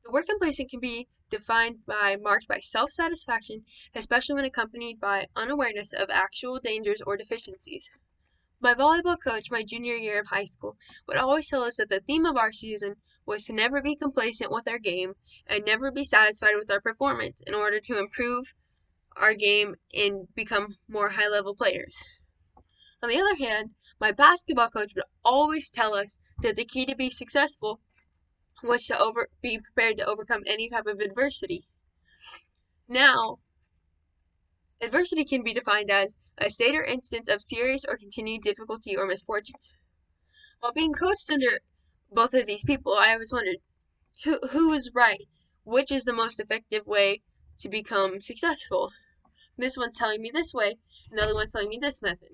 The word complacent can be defined by marked by self-satisfaction, especially when accompanied by unawareness of actual dangers or deficiencies. My volleyball coach, my junior year of high school, would always tell us that the theme of our season was to never be complacent with our game and never be satisfied with our performance in order to improve our game and become more high-level players. On the other hand, my basketball coach would always tell us that the key to be successful was to be prepared to overcome any type of adversity. Now, adversity can be defined as a state or instance of serious or continued difficulty or misfortune. While being coached under both of these people, I always wondered who is right? Which is the most effective way to become successful? This one's telling me this way, and the other one's telling me this method.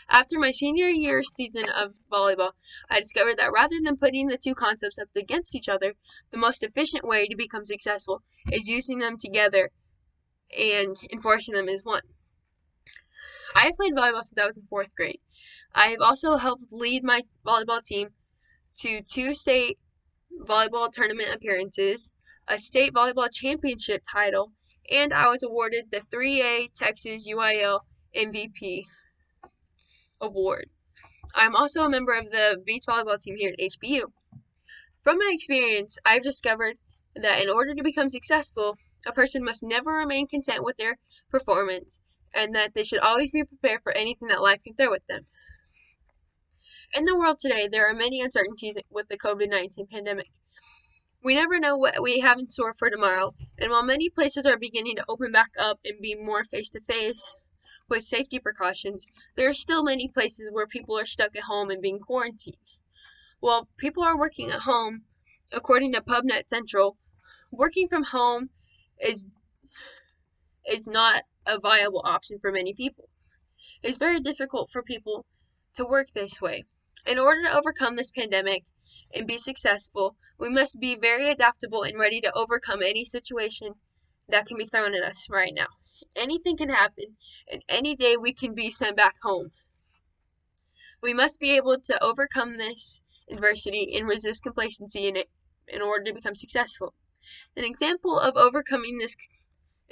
After my senior year season of volleyball, I discovered that rather than putting the two concepts up against each other, the most efficient way to become successful is using them together and enforcing them as one. I have played volleyball since I was in 4th grade. I have also helped lead my volleyball team to 2 state volleyball tournament appearances, a state volleyball championship title, and I was awarded the 3A Texas UIL MVP award. I'm also a member of the beach volleyball team here at HBU. From my experience, I've discovered that in order to become successful, a person must never remain content with their performance, and that they should always be prepared for anything that life can throw at them. In the world today, there are many uncertainties with the COVID-19 pandemic. We never know what we have in store for tomorrow, and while many places are beginning to open back up and be more face-to-face with safety precautions, there are still many places where people are stuck at home and being quarantined. While people are working at home, according to PubNet Central, working from home is not a viable option for many people. It's very difficult for people to work this way. In order to overcome this pandemic and be successful, we must be very adaptable and ready to overcome any situation that can be thrown at us right now. Anything can happen, and any day we can be sent back home. We must be able to overcome this adversity and resist complacency in order to become successful. An example of overcoming this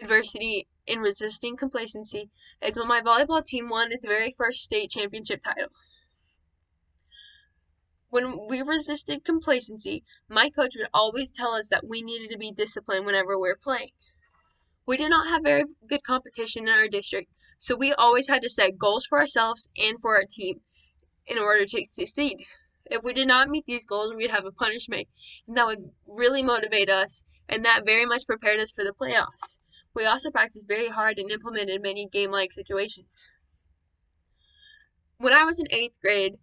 adversity and resisting complacency is when my volleyball team won its very first state championship title. When we resisted complacency, my coach would always tell us that we needed to be disciplined whenever we were playing. We did not have very good competition in our district, so we always had to set goals for ourselves and for our team in order to succeed. If we did not meet these goals, we'd have a punishment, and that would really motivate us, and that very much prepared us for the playoffs. We also practiced very hard and implemented many game-like situations. When I was in 8th grade,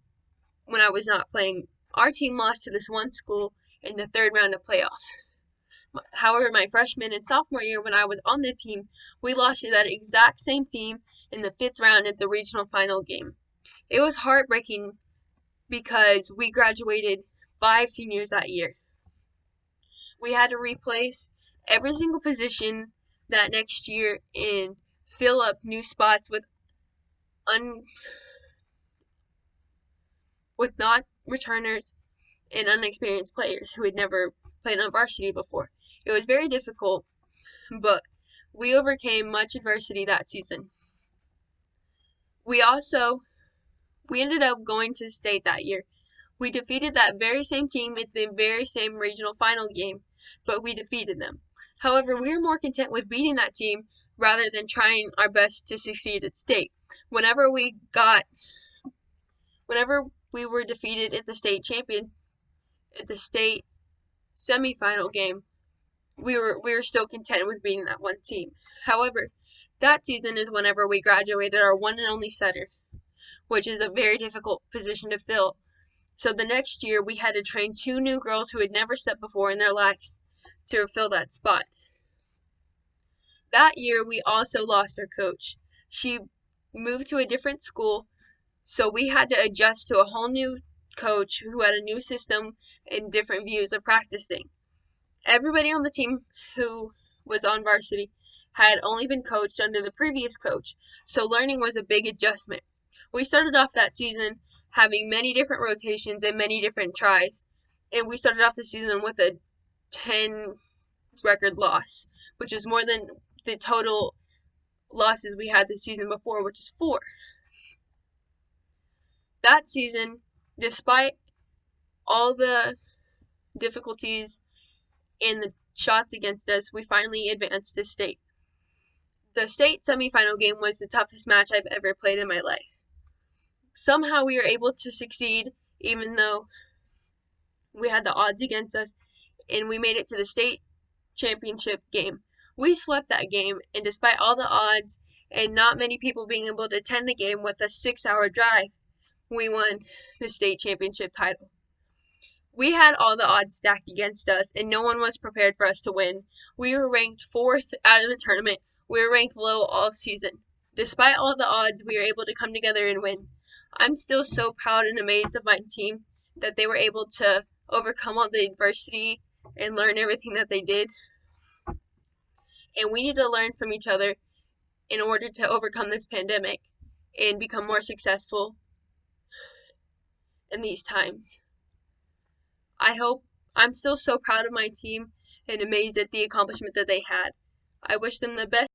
when I was not playing, our team lost to this one school in the 3rd round of playoffs. However, my freshman and sophomore year when I was on the team, we lost to that exact same team in the 5th round at the regional final game. It was heartbreaking because we graduated 5 seniors that year. We had to replace every single position that next year and fill up new spots with not returners and unexperienced players who had never played on varsity before. It was very difficult, but we overcame much adversity that season. We ended up going to state that year. We defeated that very same team at the very same regional final game, but we defeated them. However, we were more content with beating that team rather than trying our best to succeed at state. Whenever we were defeated at the state semifinal game, we were still content with beating that one team. However, that season is whenever we graduated our one and only setter, which is a very difficult position to fill. So the next year, we had to train 2 new girls who had never stepped before in their lives to fill that spot. That year, we also lost our coach. She moved to a different school, so we had to adjust to a whole new coach who had a new system and different views of practicing. Everybody on the team who was on varsity had only been coached under the previous coach, so learning was a big adjustment. We started off that season having many different rotations and many different tries, and we started off the season with a 10 record loss, which is more than the total losses we had the season before, which is 4. That season, despite all the difficulties and the shots against us, we finally advanced to state. The state semifinal game was the toughest match I've ever played in my life. Somehow we were able to succeed, even though we had the odds against us, and we made it to the state championship game. We swept that game, and despite all the odds and not many people being able to attend the game with a 6-hour drive, we won the state championship title. We had all the odds stacked against us, and no one was prepared for us to win. We were ranked 4th out of the tournament. We were ranked low all season. Despite all the odds, we were able to come together and win. I'm still so proud and amazed of my team that they were able to overcome all the adversity and learn everything that they did. And we need to learn from each other in order to overcome this pandemic and become more successful in these times. I'm still so proud of my team and amazed at the accomplishment that they had. I wish them the best